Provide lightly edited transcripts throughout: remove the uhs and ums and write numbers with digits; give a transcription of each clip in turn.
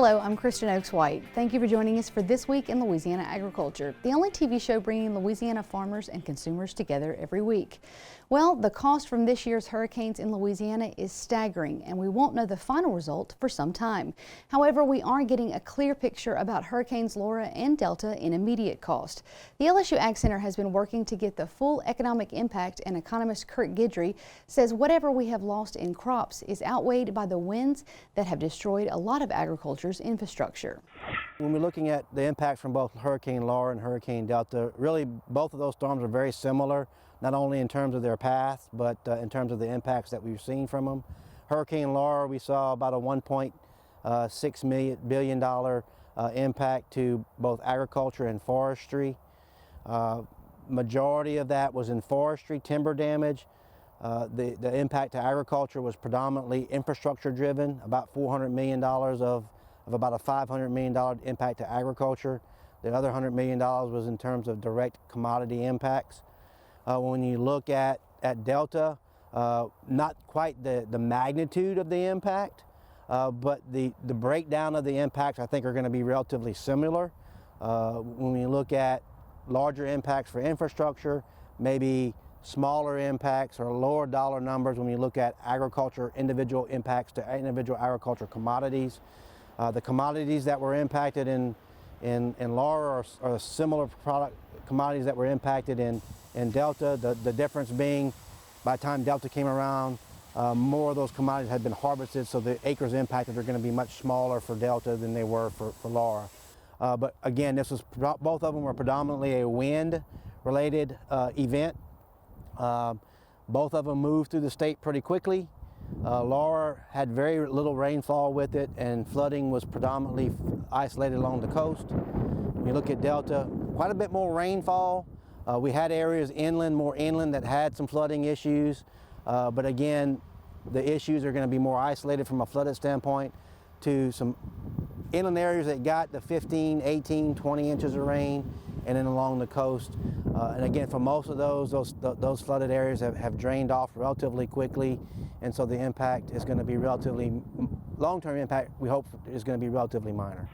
Hello, I'm Kristen Oaks White. Thank you for joining us for This Week in Louisiana Agriculture, the only TV show bringing Louisiana farmers and consumers together every week. Well, the cost from this year's hurricanes in Louisiana is staggering, and we won't know the final result for some time. However, we are getting a clear picture about Hurricanes Laura and Delta in immediate cost. The LSU Ag Center has been working to get the full economic impact, and economist Kurt Guidry says whatever we have lost in crops is outweighed by the winds that have destroyed a lot of agriculture's infrastructure. When we're looking at the impacts from both Hurricane Laura and Hurricane Delta, really both of those storms are very similar, not only in terms of their path, but in terms of the impacts that we've seen from them. Hurricane Laura, we saw about a $1.6 billion impact to both agriculture and forestry. Majority of that was in forestry, timber damage. The impact to agriculture was predominantly infrastructure driven, about $400 million of about a $500 million impact to agriculture. The other $100 million was in terms of direct commodity impacts. When you look at Delta, not quite the magnitude of the impact, but the breakdown of the impacts I think are going to be relatively similar. When we look at larger impacts for infrastructure, maybe smaller impacts or lower dollar numbers when we look at agriculture, individual impacts to individual agriculture commodities. The commodities that were impacted in Laura are similar product commodities that were impacted in Delta. The difference being, by the time Delta came around, more of those commodities had been harvested, so the acres impacted are going to be much smaller for Delta than they were for Laura. But again, both of them were predominantly a wind-related event. Both of them moved through the state pretty quickly. Laura had very little rainfall with it, and flooding was predominantly isolated along the coast. When you look at Delta, quite a bit more rainfall. We had areas more inland that had some flooding issues, but again, the issues are going to be more isolated from a flooded standpoint to some inland areas that got the 15, 18, 20 inches of rain, and then along the coast. And again, for most of those flooded areas have drained off relatively quickly, and so the impact is going to be long-term impact we hope is going to be relatively minor.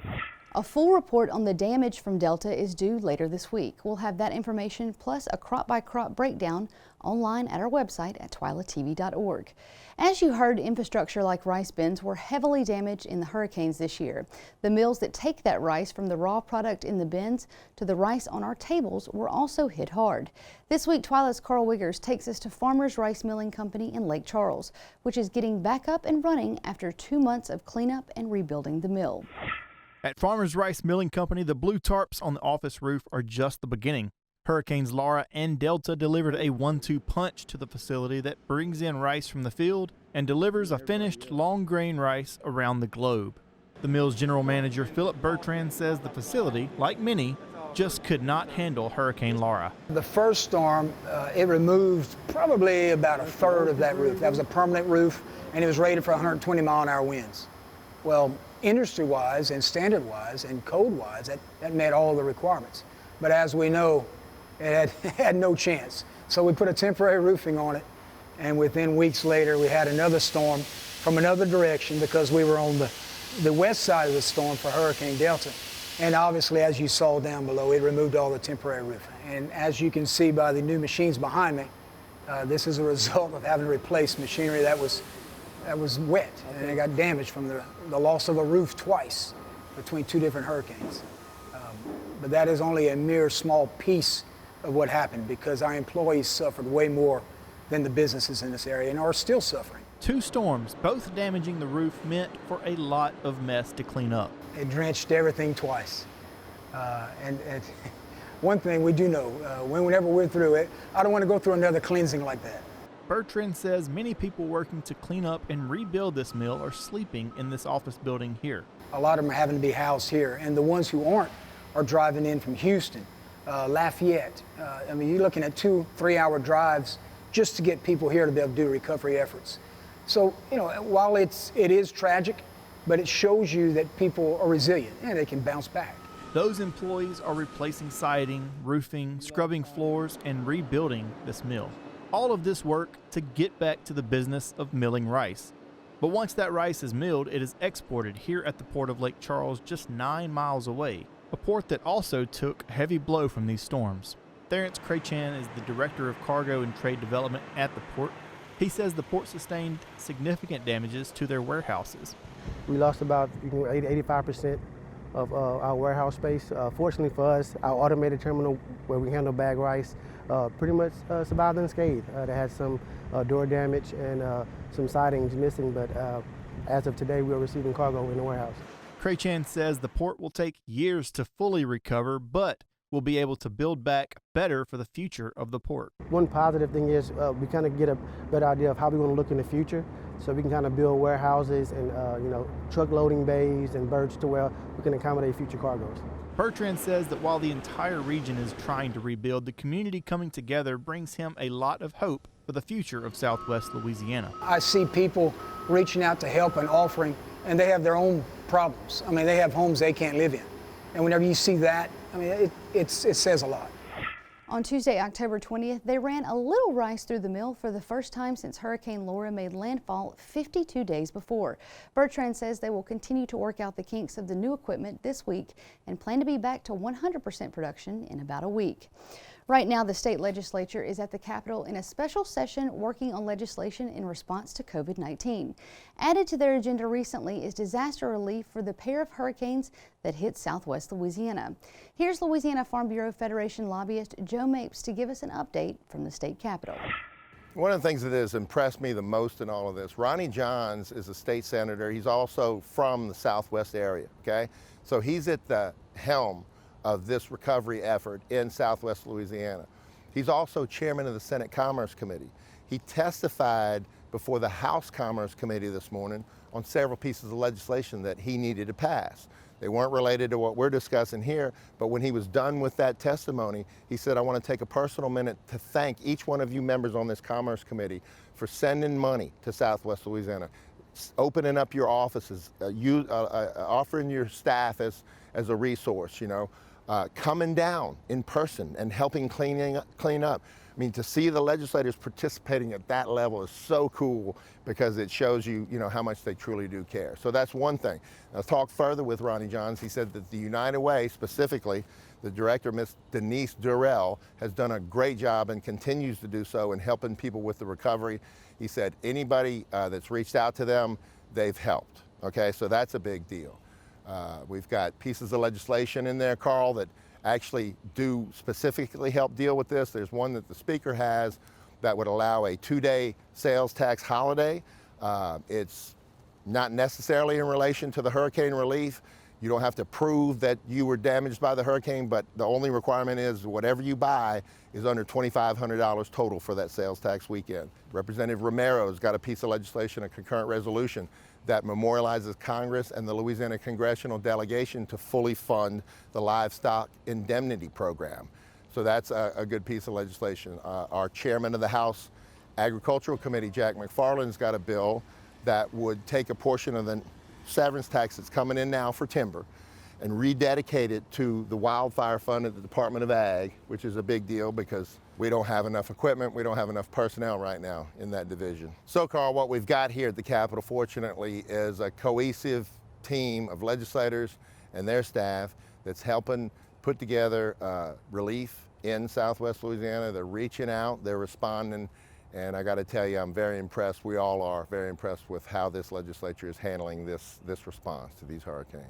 A full report on the damage from Delta is due later this week. We'll have that information plus a crop-by-crop breakdown online at our website at twilatv.org. As you heard, infrastructure like rice bins were heavily damaged in the hurricanes this year. The mills that take that rice from the raw product in the bins to the rice on our tables were also hit hard. This week, Twila's Carl Wiggers takes us to Farmers Rice Milling Company in Lake Charles, which is getting back up and running after 2 months of cleanup and rebuilding the mill. At Farmers Rice Milling Company, the blue tarps on the office roof are just the beginning. Hurricanes Laura and Delta delivered a 1-2 punch to the facility that brings in rice from the field and delivers a finished long grain rice around the globe. The mill's general manager, Philip Bertrand, says the facility, like many, just could not handle Hurricane Laura. The first storm, it removed probably about a third of that roof. That was a permanent roof, and it was rated for 120 mile-an-hour winds. Well, industry-wise and standard-wise and code-wise, that met all the requirements. But as we know, it had no chance. So we put a temporary roofing on it, and within weeks later, we had another storm from another direction because we were on the west side of the storm for Hurricane Delta. And obviously, as you saw down below, it removed all the temporary roofing. And as you can see by the new machines behind me, this is a result of having to replace machinery that was wet, and it got damaged from the loss of a roof twice between 2 different hurricanes. But that is only a mere small piece of what happened because our employees suffered way more than the businesses in this area and are still suffering. 2 storms, both damaging the roof, meant for a lot of mess to clean up. It drenched everything twice. And one thing we do know, whenever we're through it, I don't want to go through another cleansing like that. Bertrand says many people working to clean up and rebuild this mill are sleeping in this office building here. A lot of them are having to be housed here, and the ones who aren't are driving in from Houston, Lafayette. I mean, you're looking at 2-3 hour drives just to get people here to be able to do recovery efforts. So, you know, while it is tragic, but it shows you that people are resilient and they can bounce back. Those employees are replacing siding, roofing, scrubbing floors, and rebuilding this mill. All of this work to get back to the business of milling rice. But once that rice is milled, it is exported here at the port of Lake Charles, just 9 miles away, a port that also took a heavy blow from these storms. Terrence Crachan is the Director of Cargo and Trade Development at the port. He says the port sustained significant damages to their warehouses. We lost about 85% of our warehouse space. Fortunately for us, our automated terminal where we handle bag rice pretty much survived unscathed. They had some door damage and some sidings missing, but as of today, we are receiving cargo in the warehouse. Crachan says the port will take years to fully recover, but will be able to build back better for the future of the port. One positive thing is we kind of get a better idea of how we want to look in the future, so we can kind of build warehouses and truck loading bays and berths to where we can accommodate future cargoes. Bertrand says that while the entire region is trying to rebuild, the community coming together brings him a lot of hope for the future of Southwest Louisiana. I see people reaching out to help and offering, and they have their own problems. I mean, they have homes they can't live in. And whenever you see that, I mean, it says a lot. On Tuesday, October 20th, they ran a little rice through the mill for the first time since Hurricane Laura made landfall 52 days before. Bertrand says they will continue to work out the kinks of the new equipment this week and plan to be back to 100% production in about a week. Right now, the state legislature is at the Capitol in a special session working on legislation in response to COVID-19. Added to their agenda recently is disaster relief for the pair of hurricanes that hit Southwest Louisiana. Here's Louisiana Farm Bureau Federation lobbyist Joe Mapes to give us an update from the state capitol. One of the things that has impressed me the most in all of this, Ronnie Johns is a state senator. He's also from the Southwest area, okay? So he's at the helm of this recovery effort in Southwest Louisiana. He's also chairman of the Senate Commerce Committee. He testified before the House Commerce Committee this morning on several pieces of legislation that he needed to pass. They weren't related to what we're discussing here, but when he was done with that testimony, he said, I want to take a personal minute to thank each one of you members on this Commerce Committee for sending money to Southwest Louisiana, opening up your offices, offering your staff as a resource, coming down in person and helping clean up. I mean, to see the legislators participating at that level is so cool because it shows you, how much they truly do care. So that's one thing. I'll talk further with Ronnie Johns. He said that the United Way, specifically, the director, Ms. Denise Durrell, has done a great job and continues to do so in helping people with the recovery. He said anybody that's reached out to them, they've helped. Okay, so that's a big deal. We've got pieces of legislation in there, Carl, that actually do specifically help deal with this. There's one that the speaker has that would allow a 2-day sales tax holiday. It's not necessarily in relation to the hurricane relief. You don't have to prove that you were damaged by the hurricane, but the only requirement is whatever you buy is under $2,500 total for that sales tax weekend. Representative Romero's got a piece of legislation, a concurrent resolution, that memorializes Congress and the Louisiana congressional delegation to fully fund the livestock indemnity program. So that's a good piece of legislation. Our chairman of the House Agricultural Committee, Jack McFarland's got a bill that would take a portion of the severance tax that's coming in now for timber and rededicate it to the wildfire fund at the Department of Ag, which is a big deal because we don't have enough equipment, we don't have enough personnel right now in that division. So, Carl, what we've got here at the Capitol, fortunately, is a cohesive team of legislators and their staff that's helping put together relief in Southwest Louisiana. They're reaching out, they're responding, and I got to tell you, I'm very impressed. We all are very impressed with how this legislature is handling this response to these hurricanes.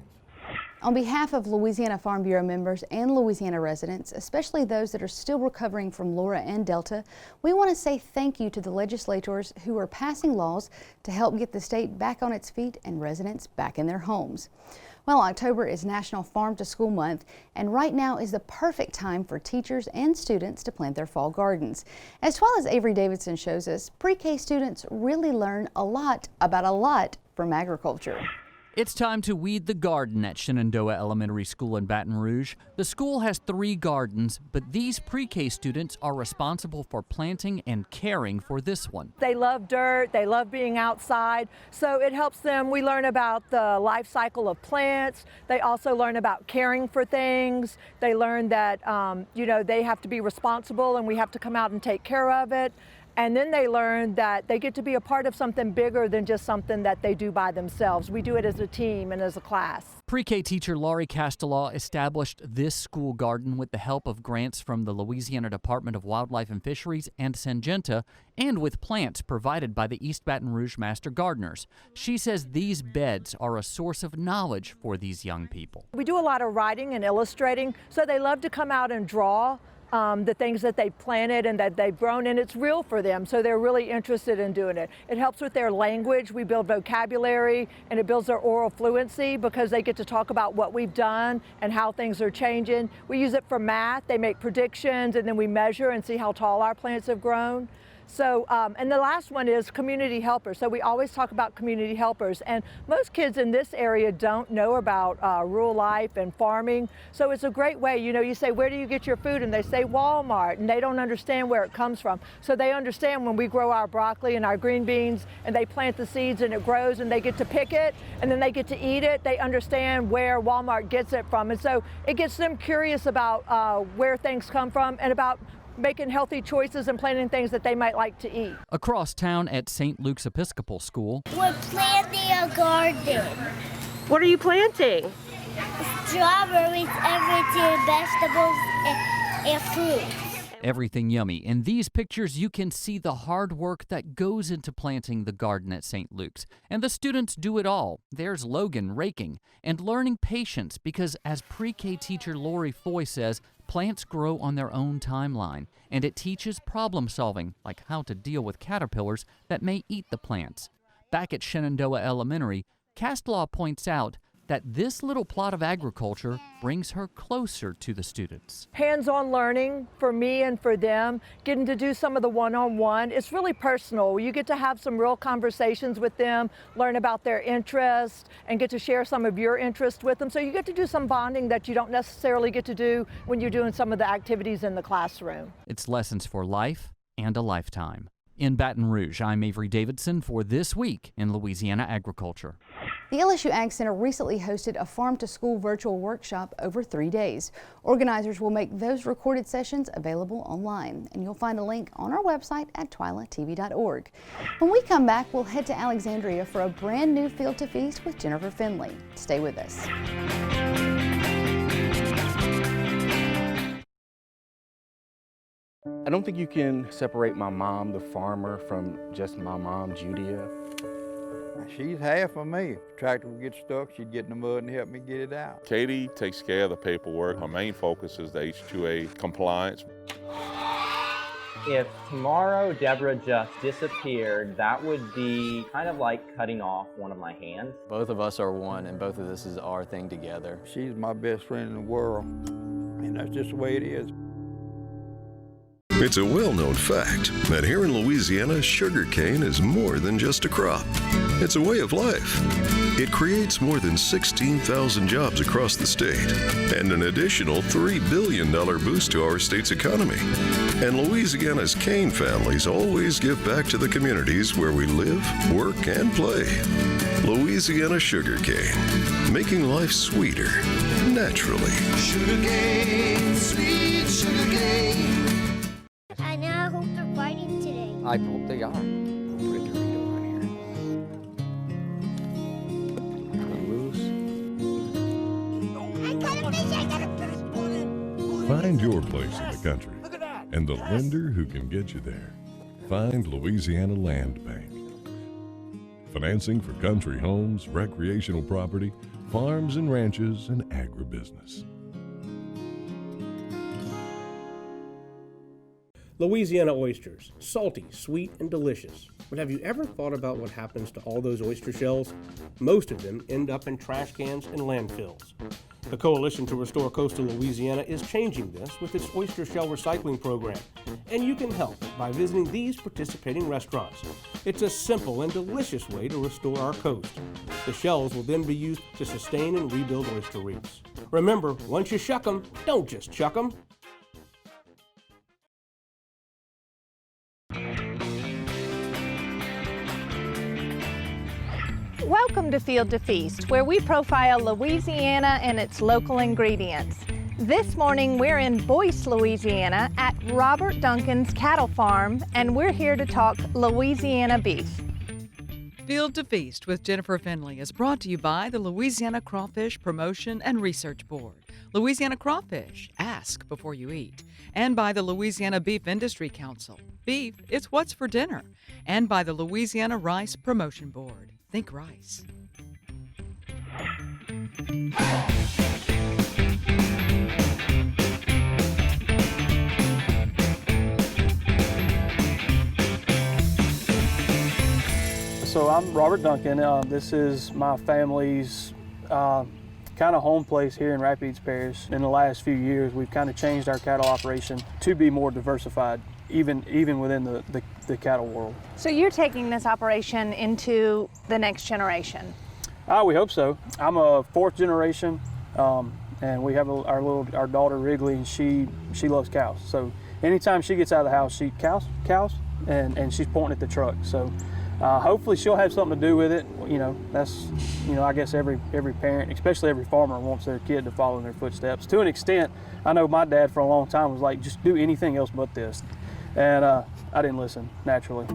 On behalf of Louisiana Farm Bureau members and Louisiana residents, especially those that are still recovering from Laura and Delta, we want to say thank you to the legislators who are passing laws to help get the state back on its feet and residents back in their homes. Well, October is National Farm to School Month, and right now is the perfect time for teachers and students to plant their fall gardens. As Twila's Avery Davidson shows us, pre-K students really learn a lot about a lot from agriculture. It's time to weed the garden at Shenandoah Elementary School in Baton Rouge. The school has 3 gardens, but these pre-K students are responsible for planting and caring for this one. They love dirt, they love being outside, so it helps them. We learn about the life cycle of plants. They also learn about caring for things. They learn that, they have to be responsible and we have to come out and take care of it. And then they learn that they get to be a part of something bigger than just something that they do by themselves. We do it as a team and as a class. Pre-K teacher Laurie Castellaw established this school garden with the help of grants from the Louisiana Department of Wildlife and Fisheries and Syngenta, and with plants provided by the East Baton Rouge Master Gardeners. She says these beds are a source of knowledge for these young people. We do a lot of writing and illustrating, so they love to come out and draw the things that they planted and that they've grown, and it's real for them, so they're really interested in doing it. It helps with their language. We build vocabulary, and it builds their oral fluency because they get to talk about what we've done and how things are changing. We use it for math. They make predictions, and then we measure and see how tall our plants have grown. So, and the last one is community helpers. So we always talk about community helpers, and most kids in this area don't know about rural life and farming. So it's a great way, you know, you say, where do you get your food? And they say Walmart, and they don't understand where it comes from. So they understand when we grow our broccoli and our green beans, and they plant the seeds and it grows, and they get to pick it, and then they get to eat it. They understand where Walmart gets it from. And so it gets them curious about where things come from and about making healthy choices and planting things that they might like to eat. Across town at St. Luke's Episcopal School, we're planting a garden. What are you planting? Strawberries, everything, vegetables, and fruit. Everything yummy. In these pictures, you can see the hard work that goes into planting the garden at St. Luke's. And the students do it all. There's Logan raking and learning patience because, as pre-K teacher Lori Foy says, plants grow on their own timeline, and it teaches problem solving, like how to deal with caterpillars that may eat the plants. Back at Shenandoah Elementary, Castellaw points out that this little plot of agriculture brings her closer to the students. Hands-on learning for me and for them, getting to do some of the one-on-one. It's really personal. You get to have some real conversations with them, learn about their interests, and get to share some of your interest with them. So you get to do some bonding that you don't necessarily get to do when you're doing some of the activities in the classroom. It's lessons for life and a lifetime. In Baton Rouge, I'm Avery Davidson for This Week in Louisiana Agriculture. The LSU Ag Center recently hosted a farm-to-school virtual workshop over 3 days. Organizers will make those recorded sessions available online, and you'll find a link on our website at twilatv.org. When we come back, we'll head to Alexandria for a brand new Field to Feast with Jennifer Finley. Stay with us. I don't think you can separate my mom, the farmer, from just my mom, Judia. She's half of me. If the tractor would get stuck, she'd get in the mud and help me get it out. Katie takes care of the paperwork. Her main focus is the H-2A compliance. If tomorrow Deborah just disappeared, that would be kind of like cutting off one of my hands. Both of us are one, and both of this is our thing together. She's my best friend in the world, and that's just the way it is. It's a well-known fact that here in Louisiana, sugarcane is more than just a crop. It's a way of life. It creates more than 16,000 jobs across the state and an additional $3 billion boost to our state's economy. And Louisiana's cane families always give back to the communities where we live, work, and play. Louisiana sugarcane, making life sweeter, naturally. Sugarcane, sweet sugarcane. I now hope they're fighting today. I hope they are. I'll put a Dorito right here. I got a fish, I got a fish. Find your place in the country and the lender who can get you there. Find Louisiana Land Bank. Financing for country homes, recreational property, farms and ranches, and agribusiness. Louisiana oysters, salty, sweet, and delicious. But have you ever thought about what happens to all those oyster shells? Most of them end up in trash cans and landfills. The Coalition to Restore Coastal Louisiana is changing this with its oyster shell recycling program, and you can help by visiting these participating restaurants. It's a simple and delicious way to restore our coast. The shells will then be used to sustain and rebuild oyster reefs. Remember, once you shuck them, don't just chuck them. Welcome to Field to Feast, where we profile Louisiana and its local ingredients. This morning we're in Boyce, Louisiana at Robert Duncan's cattle farm, and we're here to talk Louisiana beef. Field to Feast with Jennifer Finley is brought to you by the Louisiana Crawfish Promotion and Research Board, Louisiana Crawfish, ask before you eat, and by the Louisiana Beef Industry Council, beef, it's what's for dinner, and by the Louisiana Rice Promotion Board, think rice. So I'm Robert Duncan. This is my family's kind of home place here in Rapides Parish. In the last few years, we've kind of changed our cattle operation to be more diversified, even within the cattle world. So you're taking this operation into the next generation? We hope so. I'm a fourth generation, and we have our daughter Wrigley, and she loves cows. So anytime she gets out of the house, she cows, and she's pointing at the truck. So hopefully she'll have something to do with it. You know, that's, you know, I guess every parent, especially every farmer, wants their kid to follow in their footsteps. To an extent, I know my dad for a long time was like, just do anything else but this. And I didn't listen, naturally.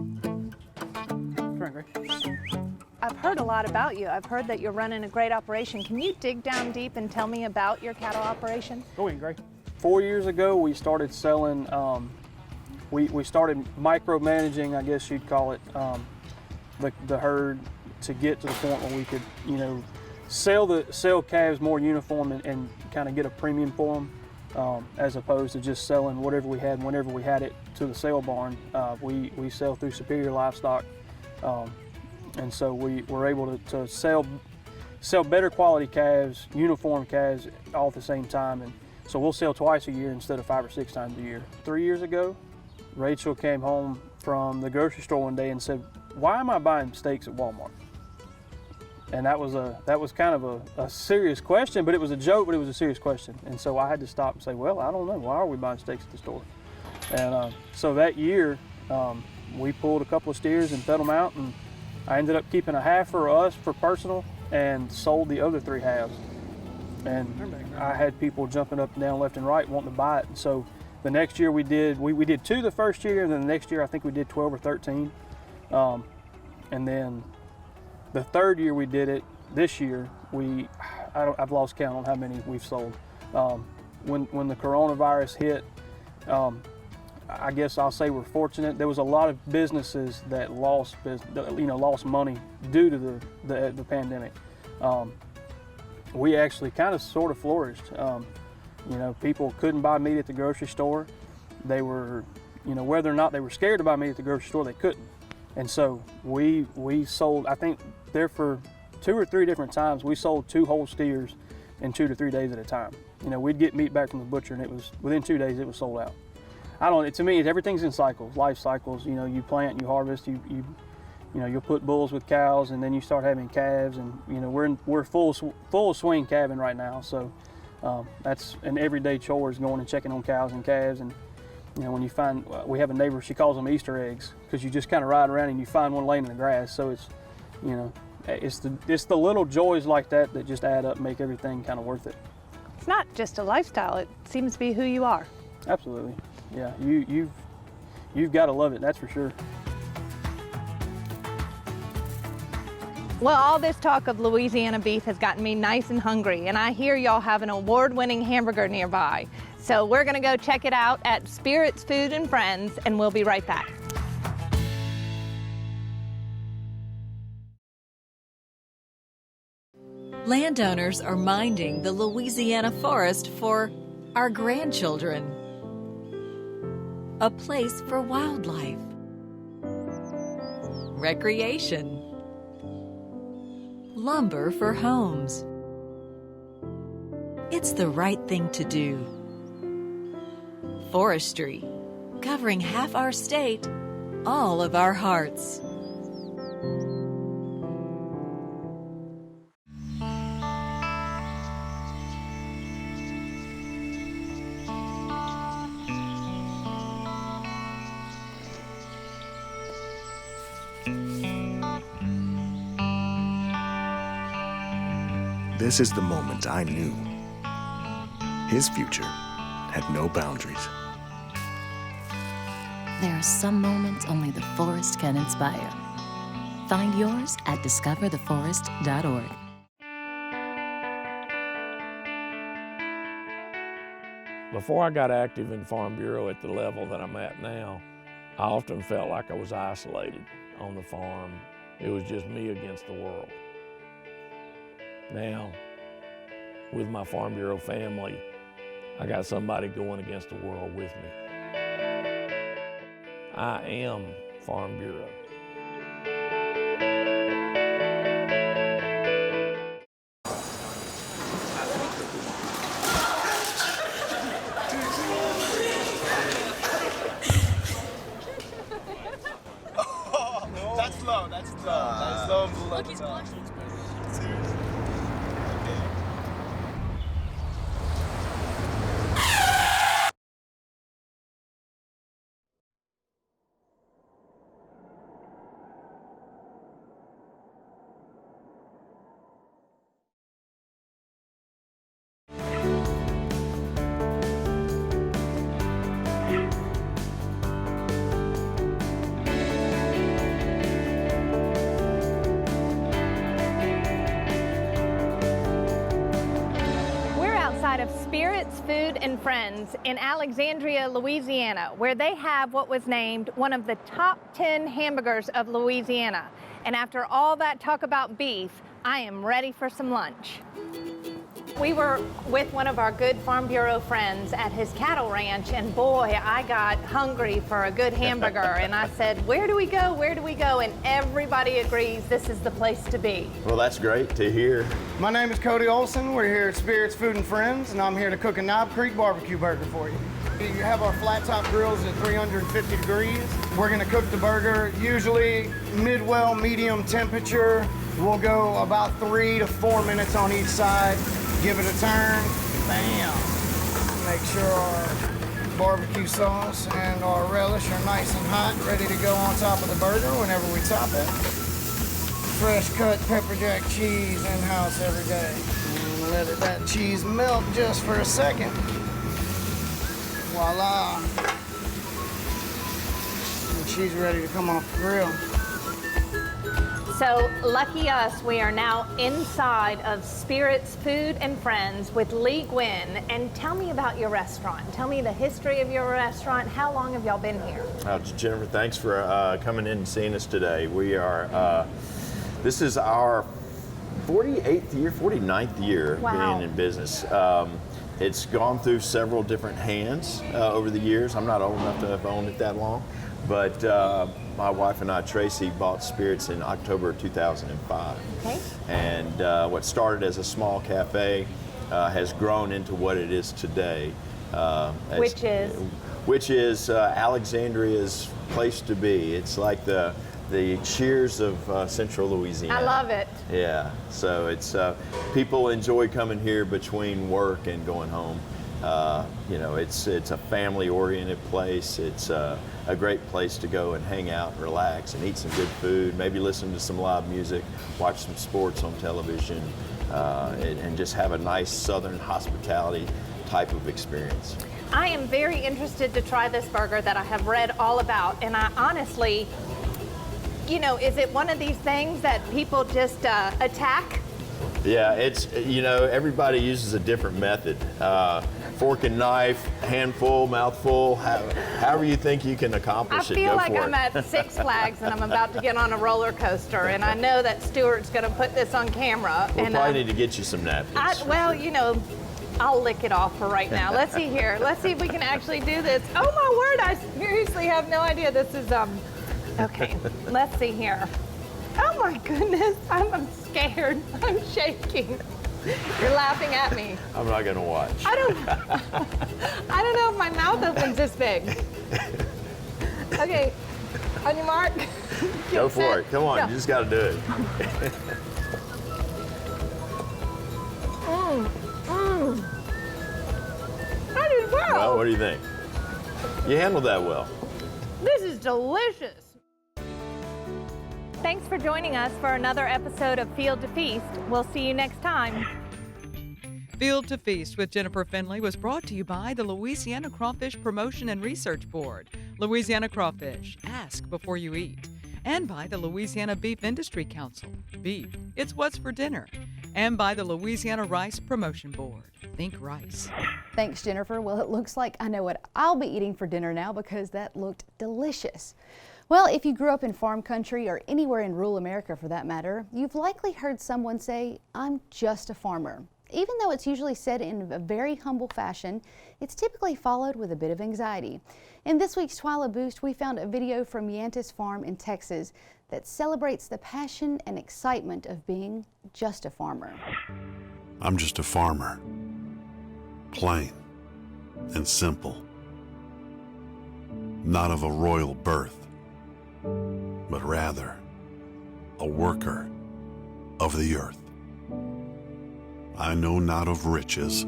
I've heard a lot about you. I've heard that you're running a great operation. Can you dig down deep and tell me about your cattle operation? Go ahead, Gray. 4 years ago, we started selling, we started micromanaging, I guess you'd call it, the herd to get to the point where we could, you know, sell calves more uniform and kind of get a premium for them, as opposed to just selling whatever we had whenever we had it to the sale barn. We sell through Superior Livestock, and so we were able to sell better quality calves, uniform calves, all at the same time. And so we'll sell twice a year instead of 5 or 6 times a year. 3 years ago, Rachel came home from the grocery store one day and said, "Why am I buying steaks at Walmart?" And that was kind of a serious question, but it was a joke, but it was a serious question. And so I had to stop and say, well, I don't know, why are we buying steaks at the store? And so that year, we pulled a couple of steers and fed them out, and I ended up keeping a half for us for personal and sold the other 3 halves. And I had people jumping up and down left and right wanting to buy it. And so the next year we did 2 the first year, and then the next year I think we did 12 or 13. And then the 3rd year we did it, this year, I've lost count on how many we've sold. When the coronavirus hit, I guess I'll say we're fortunate. There was a lot of businesses that lost money due to the pandemic. We actually kind of sort of flourished. You know, people couldn't buy meat at the grocery store. They were, you know, whether or not they were scared to buy meat at the grocery store, they couldn't. And so we sold, I think there for 2 or 3 different times, we sold 2 whole steers in 2 to 3 days at a time. You know, we'd get meat back from the butcher and it was, within 2 days it was sold out. To me, everything's in cycles, life cycles. You know, you plant, you harvest, you know, you'll put bulls with cows, and then you start having calves, and you know, we're full swing calving right now. So that's an everyday chore, is going and checking on cows and calves. And you know, when you find, we have a neighbor, she calls them Easter eggs, because you just kind of ride around and you find one laying in the grass. So it's, you know, it's the little joys like that that just add up and make everything kind of worth it. It's not just a lifestyle, it seems to be who you are. Absolutely. Yeah, you've got to love it, that's for sure. Well, all this talk of Louisiana beef has gotten me nice and hungry, and I hear y'all have an award-winning hamburger nearby. So we're gonna go check it out at Spirits Food and Friends, and we'll be right back. Landowners are minding the Louisiana forest for our grandchildren. A place for wildlife, recreation, lumber for homes. It's the right thing to do. Forestry, covering half our state, all of our hearts. This is the moment I knew. his future had no boundaries. There are some moments only the forest can inspire. Find yours at discovertheforest.org. Before I got active in Farm Bureau at the level that I'm at now, I often felt like I was isolated on the farm. It was just me against the world. Now, with my Farm Bureau family, I got somebody going against the world with me. I am Farm Bureau. That's low, that's low. That's low and below. Look, he's blushing. Seriously. Of Spirits Food and Friends in Alexandria, Louisiana, where they have what was named one of the top 10 hamburgers of Louisiana. And after all that talk about beef, I am ready for some lunch. We were with one of our good Farm Bureau friends at his cattle ranch, and boy, I got hungry for a good hamburger. And I said, where do we go? Where do we go? And everybody agrees this is the place to be. Well, that's great to hear. My name is Cody Olson. We're here at Spirits Food and Friends, and I'm here to cook a Knob Creek barbecue burger for you. You have our flat top grills at 350 degrees. We're gonna cook the burger usually mid-well, medium temperature. We'll go about 3 to 4 minutes on each side. Give it a turn, bam. Make sure our barbecue sauce and our relish are nice and hot, ready to go on top of the burger whenever we top it. Fresh cut pepper jack cheese in-house every day. And let that cheese melt just for a second. Voila. And she's ready to come off the grill. So lucky us, we are now inside of Spirits Food and Friends with Lee Gwynn. And tell me about your restaurant. Tell me the history of your restaurant. How long have y'all been here? Jennifer, thanks for coming in and seeing us today. We are, this is our 48th year, 49th year being in business. It's gone through several different hands over the years. I'm not old enough to have owned it that long, but my wife and I, Tracy, bought Spirits in October of 2005. Okay. And what started as a small cafe has grown into what it is today. Which is Alexandria's place to be. It's like the Cheers of Central Louisiana. I love it. Yeah, so it's people enjoy coming here between work and going home. You know, it's a family-oriented place. It's a great place to go and hang out and relax and eat some good food, maybe listen to some live music, watch some sports on television, and just have a nice Southern hospitality type of experience. I am very interested to try this burger that I have read all about, and I honestly, you know, is it one of these things that people just attack? Yeah, it's, you know, everybody uses a different method. Fork and knife, handful, mouthful, however you think you can accomplish it, go for it. I feel like I'm at Six Flags and I'm about to get on a roller coaster, and I know that Stuart's going to put this on camera. We'll and probably need to get you some napkins. Well, you know, I'll lick it off for right now. Let's see here. Let's see if we can actually do this. Oh my word, I seriously have no idea. This is, okay, let's see here. Oh my goodness, I'm scared. I'm shaking. You're laughing at me. I'm not gonna watch. I don't know if my mouth opens this big. Okay, on your mark. Go for it, come on, Go. You just gotta do it. I did well. Well, what do you think? You handled that well. This is delicious. Thanks for joining us for another episode of Field to Feast. We'll see you next time. Field to Feast with Jennifer Finley was brought to you by the Louisiana Crawfish Promotion and Research Board, Louisiana Crawfish, ask before you eat, and by the Louisiana Beef Industry Council, beef, it's what's for dinner, and by the Louisiana Rice Promotion Board, think rice. Thanks, Jennifer. Well, it looks like I know what I'll be eating for dinner now because that looked delicious. Well, if you grew up in farm country or anywhere in rural America for that matter, you've likely heard someone say, "I'm just a farmer." Even though it's usually said in a very humble fashion, it's typically followed with a bit of anxiety. In this week's Twila Boost, we found a video from Yantis Farm in Texas that celebrates the passion and excitement of being just a farmer. I'm just a farmer, plain and simple, not of a royal birth, but rather a worker of the earth. I know not of riches,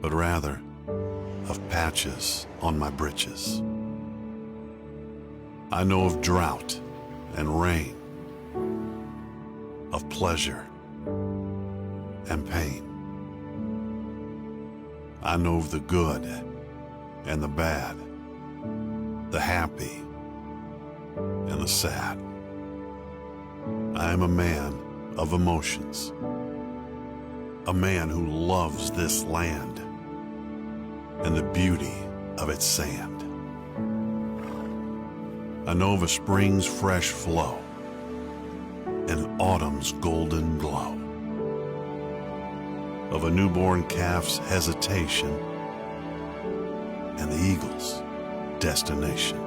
but rather of patches on my breeches. I know of drought and rain, of pleasure and pain. I know of the good and the bad, the happy and the sad. I am a man of emotions, a man who loves this land and the beauty of its sand. I know of a spring's fresh flow and autumn's golden glow, of a newborn calf's hesitation and the eagle's destination.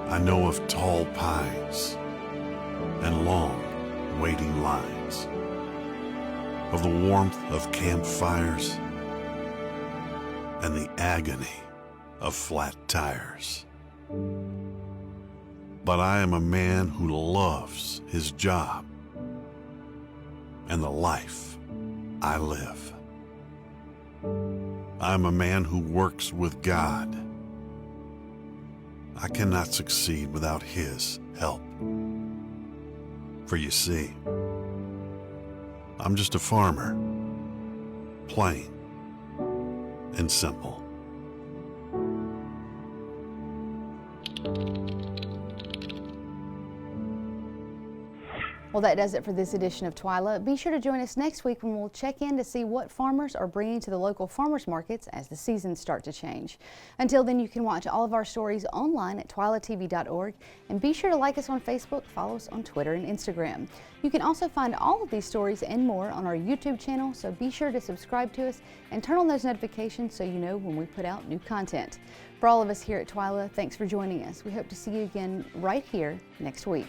I know of tall pines and long waiting lines, of the warmth of campfires and the agony of flat tires. But I am a man who loves his job and the life I live. I'm a man who works with God. I cannot succeed without his help. For you see, I'm just a farmer, plain and simple. Well, that does it for this edition of Twila. Be sure to join us next week when we'll check in to see what farmers are bringing to the local farmers markets as the seasons start to change. Until then, you can watch all of our stories online at twilatv.org, and be sure to like us on Facebook, follow us on Twitter and Instagram. You can also find all of these stories and more on our YouTube channel, so be sure to subscribe to us and turn on those notifications so you know when we put out new content. For all of us here at Twila, thanks for joining us. We hope to see you again right here next week.